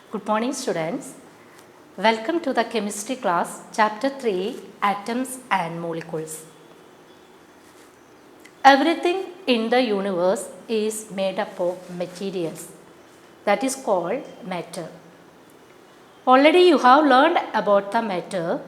Good morning, students. Welcome to the chemistry class, chapter 3, atoms and molecules. Everything in the universe is made up of materials, that is called matter. Already you have learned about the matter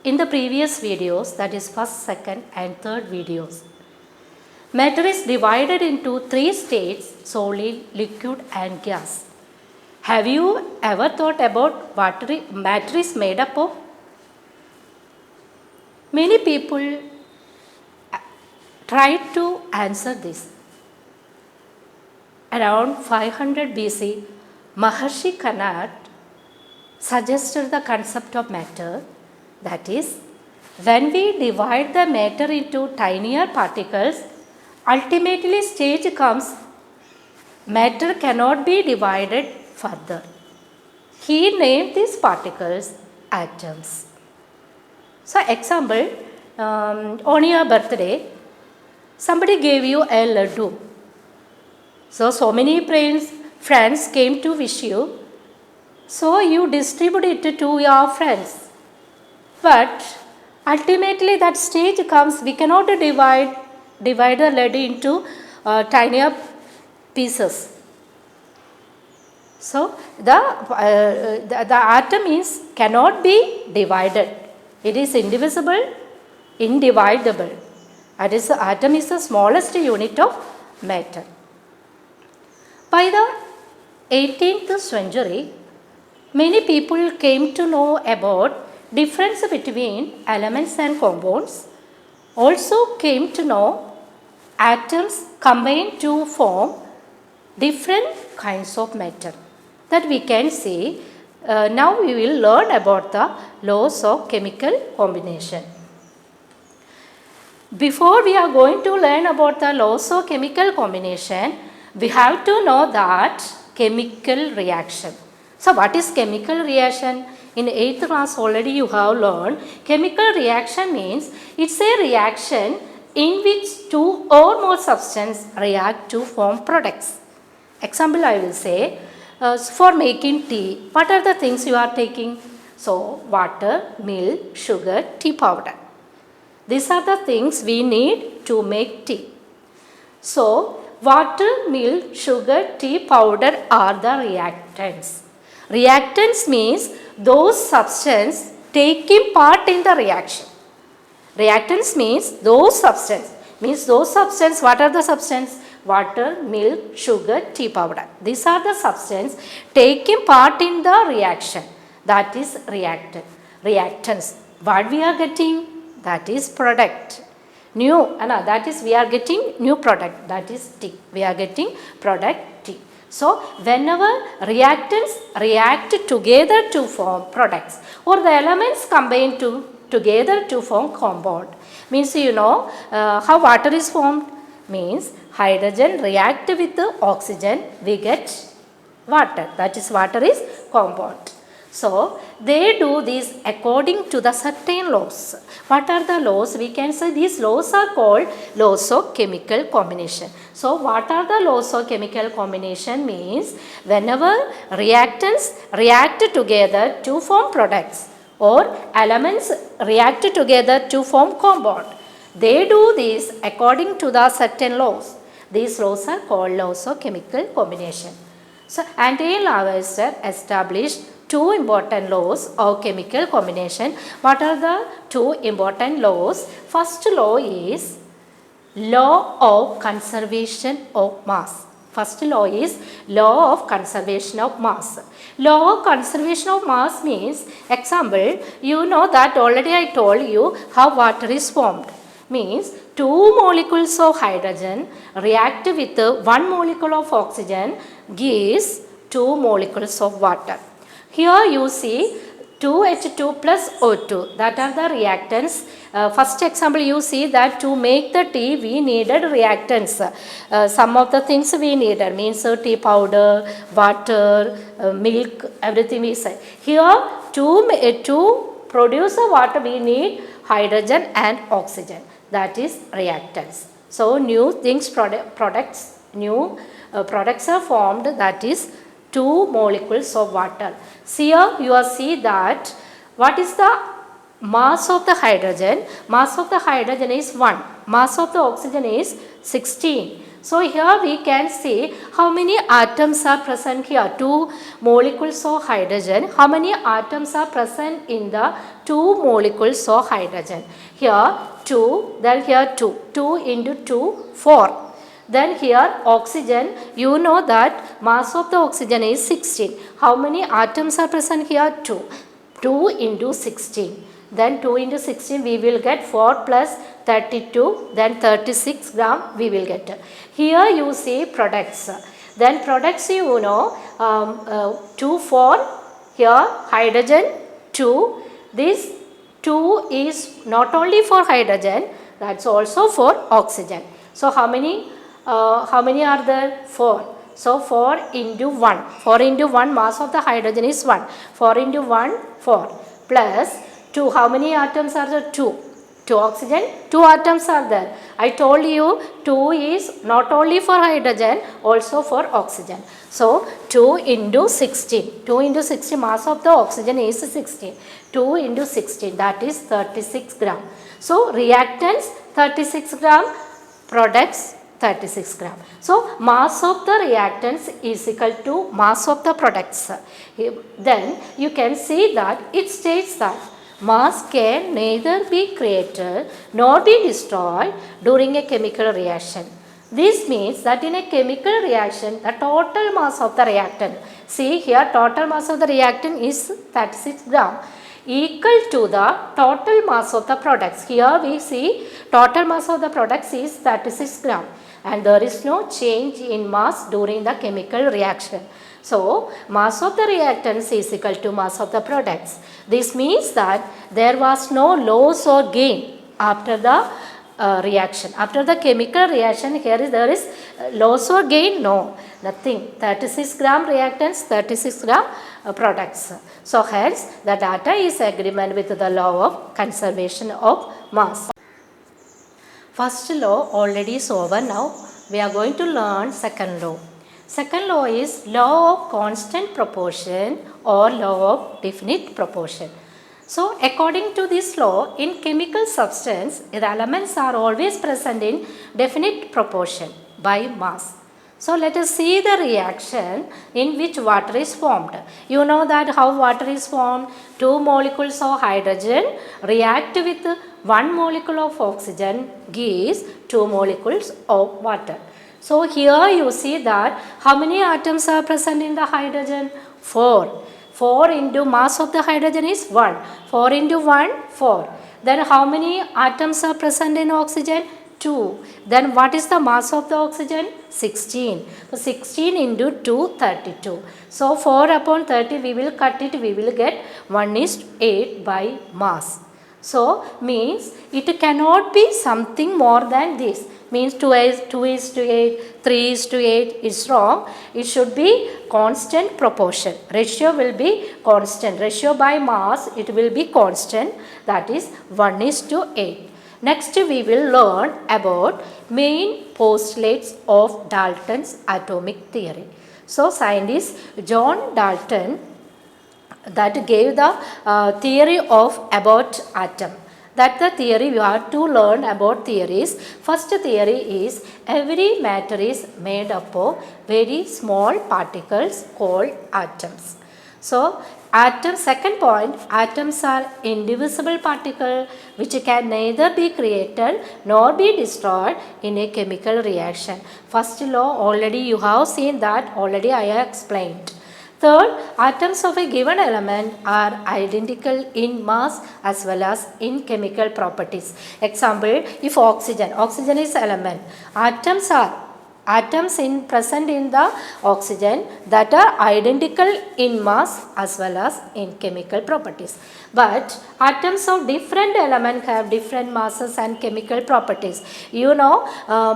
in the previous videos, that is first, second and third videos. Matter is divided into three states: solid, liquid and gas. Have you ever thought about what matter is made up of? Many people try to answer this. Around 500 BC, Maharshi Kanad suggested the concept of matter, that is, when we divide the matter into tinier particles, ultimately stage comes matter cannot be divided further. He named these particles atoms. So, example, on your birthday, somebody gave you a laddu. So many friends came to wish you. So, you distribute it to your friends. But ultimately that stage comes, we cannot divide the laddu into tinier pieces. So, the atom cannot be divided. It is indivisible, indivisible. That is, the atom is the smallest unit of matter. By the 18th century, many people came to know about difference between elements and compounds. Also came to know atoms combine to form different kinds of matter. That we can see. Now we will learn about the laws of chemical combination. Before we are going to learn about the laws of chemical combination, we have to know that chemical reaction. So what is chemical reaction? In 8th class already you have learned. Chemical reaction means it's a reaction in which two or more substances react to form products. Example I will say, for making tea, what are the things you are taking? So, water, milk, sugar, tea powder. These are the things we need to make tea. So, water, milk, sugar, tea powder are the reactants. Reactants means those substances taking part in the reaction. Reactants means those substances. What are the substances? Water, milk, sugar, tea powder. These are the substances taking part in the reaction. That is reactants. What we are getting? That is product. That is we are getting new product. That is tea. We are getting product tea. So, whenever reactants react together to form products or the elements combine together to form compound, means how water is formed? Means hydrogen react with the oxygen, we get water. That is, water is compound. So, they do this according to the certain laws. What are the laws? We can say these laws are called laws of chemical combination. So, what are the laws of chemical combination? Means whenever reactants react together to form products or elements react together to form compound, they do this according to the certain laws. These laws are called laws of chemical combination. So, Anthony Lavoisier established two important laws of chemical combination. What are the two important laws? First law is law of conservation of mass. First law is law of conservation of mass. Law of conservation of mass means, example, you know that already I told you how water is formed. Means two molecules of hydrogen react with one molecule of oxygen gives two molecules of water. Here you see 2H2 plus O2, that are the reactants. First example you see that to make the tea we needed reactants. Some of the things we needed means tea powder, water, milk, everything we say. Here to produce the water we need hydrogen and oxygen, that is reactants. So, new things products are formed, that is 2 molecules of water. See here you are see that what is the mass of the hydrogen? Mass of the hydrogen is 1. Mass of the oxygen is 16. So here we can see how many atoms are present here. 2 molecules of hydrogen. How many atoms are present in the 2 molecules of hydrogen? Here 2, then here 2. 2 into 2, 4. Then here oxygen, you know that mass of the oxygen is 16. How many atoms are present here? 2. 2 into 16. Then 2 into 16 we will get 4 plus 32, then 36 gram we will get. Here you see products. Then products you know 2, 4, here hydrogen 2. This 2 is not only for hydrogen, that's also for oxygen. So how many are there? 4. So 4 into 1. 4 into 1 mass of the hydrogen is 1. 4 into 1, 4. Plus 2. How many atoms are there? 2. 2 oxygen, 2 atoms are there. I told you 2 is not only for hydrogen, also for oxygen. So 2 into 16. 2 into 16 mass of the oxygen is 16. 2 into 16 that is 36 gram. So reactants 36 gram, products 36 gram. So mass of the reactants is equal to mass of the products. Then you can see that it states that mass can neither be created nor be destroyed during a chemical reaction. This means that in a chemical reaction, the total mass of the reactant, see here total mass of the reactant is 36 gram, equal to the total mass of the products. Here we see total mass of the products is 36 gram and there is no change in mass during the chemical reaction. So mass of the reactants is equal to mass of the products. This means that there was no loss or gain after the reaction. After the chemical reaction, there is loss or gain? No, nothing. 36 gram reactants, 36 gram products. So hence the data is agreement with the law of conservation of mass. First law already is over. Now we are going to learn second law. Second law is law of constant proportion or law of definite proportion. So according to this law, in chemical substance, the elements are always present in definite proportion by mass. So let us see the reaction in which water is formed. You know that how water is formed. 2 molecules of hydrogen react with 1 molecule of oxygen gives 2 molecules of water. So here you see that how many atoms are present in the hydrogen? 4. 4 into mass of the hydrogen is 1. 4 into 1, 4. Then how many atoms are present in oxygen? 2. Then what is the mass of the oxygen? 16. So 16 into 2, 32. So 4 upon 30 we will cut it, we will get 1:8 by mass. So means it cannot be something more than this. Means 2 is to 8, 3 is to 8 is wrong. It should be constant proportion. Ratio will be constant. Ratio by mass it will be constant, that is 1:8. Next we will learn about main postulates of Dalton's atomic theory. So scientist John Dalton that gave the theory of about atom. That the theory you have to learn about theories. First theory is every matter is made up of very small particles called atoms. So atom, second point, atoms are indivisible particles which can neither be created nor be destroyed in a chemical reaction. First law already you have seen that, already I have explained. Third, atoms of a given element are identical in mass as well as in chemical properties. Example, if oxygen is element, atoms present in the oxygen that are identical in mass as well as in chemical properties. But atoms of different elements have different masses and chemical properties. You know,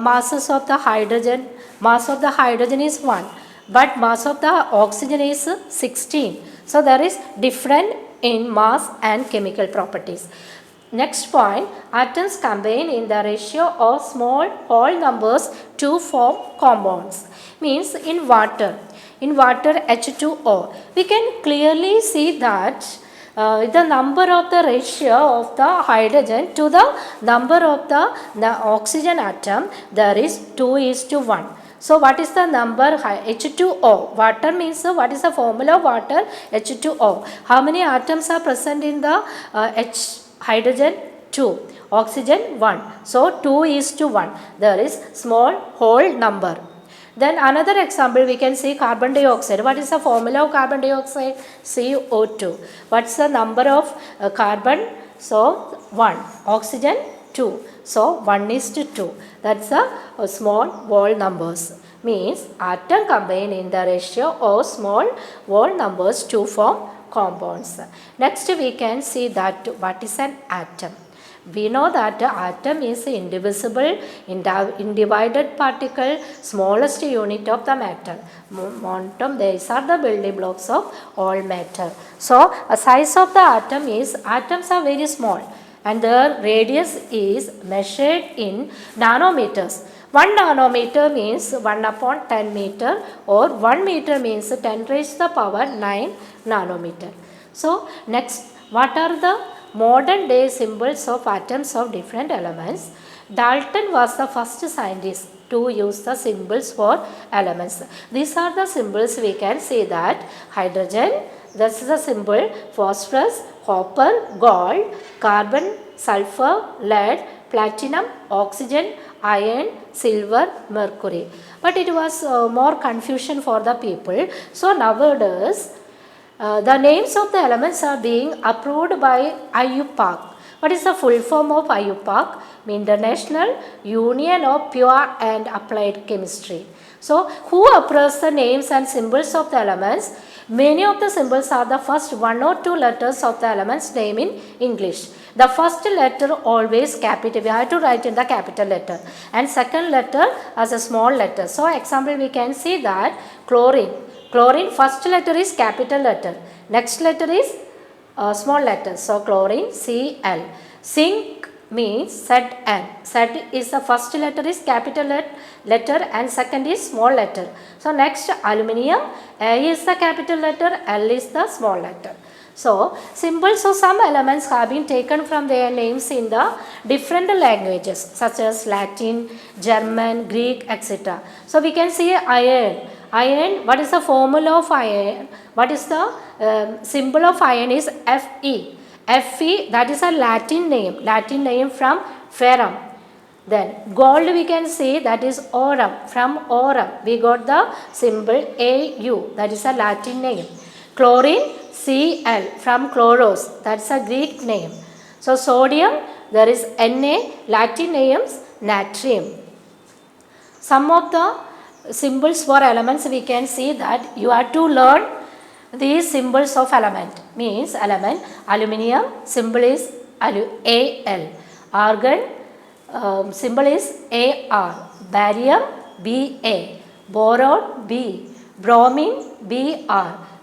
mass of the hydrogen is 1. But mass of the oxygen is 16. So there is different in mass and chemical properties. Next point, atoms combine in the ratio of small whole numbers to form compounds. Means in water H2O, we can clearly see that the number of the ratio of the hydrogen to the number of the oxygen atom, there is 2:1. So what is the number? H2O. Water means what is the formula of water? H2O. How many atoms are present in the H hydrogen? 2. Oxygen 1. So 2:1. There is small whole number. Then another example we can see carbon dioxide. What is the formula of carbon dioxide? CO2. What's the number of carbon? So 1. Oxygen 2. So 1:2. That's the small whole numbers. Means atom combine in the ratio of small whole numbers to form compounds. Next we can see that what is an atom. We know that the atom is indivisible, individed particle, smallest unit of the matter. Momentum, these are the building blocks of all matter. So, a size of the atom is, atoms are very small and their radius is measured in nanometers. 1 nanometer means 1/10 meter, or 1 meter means 10 raised to the power 9 nanometer. So, next, what are the modern day symbols of atoms of different elements? Dalton was the first scientist to use the symbols for elements. These are the symbols. We can see that hydrogen, this is the symbol, phosphorus, copper, gold, carbon, sulfur, lead, platinum, oxygen, iron, silver, mercury. But it was more confusion for the people. So nowadays, the names of the elements are being approved by IUPAC. What is the full form of IUPAC? International Union of Pure and Applied Chemistry. So, who approves the names and symbols of the elements? Many of the symbols are the first 1 or 2 letters of the elements name in English. The first letter always capital, we have to write in the capital letter, and second letter as a small letter. So, example we can see that chlorine. Chlorine first letter is capital letter, next letter is small letter. So, chlorine Cl. Zinc means Zn. Z is the first letter is capital letter and second is small letter. So, next aluminium, A is the capital letter, L is the small letter. So, symbols of some elements have been taken from their names in the different languages such as Latin, German, Greek, etc. So, we can see iron. Iron, what is the formula of iron? What is the symbol of iron is Fe. Fe, that is a Latin name from ferrum. Then gold we can see that is aurum. From aurum we got the symbol Au, that is a Latin name. Chlorine Cl from chloros, that's a Greek name. So sodium, there is Na, Latin names natrium. Some of the symbols for elements we can see that you have to learn these symbols of element. Means element, aluminium symbol is Al, argon symbol is Ar, barium Ba, boron B, bromine Br,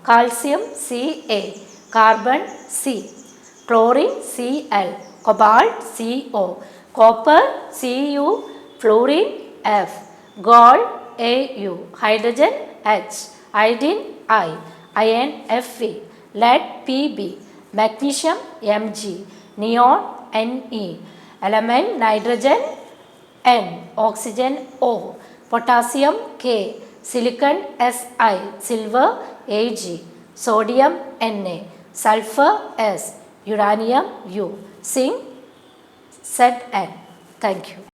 calcium Ca, carbon C, chlorine Cl, cobalt Co, copper Cu, fluorine F, gold Au, hydrogen H, iodine I, iron Fe, lead Pb, magnesium Mg, neon Ne, element nitrogen N, oxygen O, potassium K, silicon Si, silver Ag, sodium Na, sulfur S, uranium U, zinc Zn. Thank you.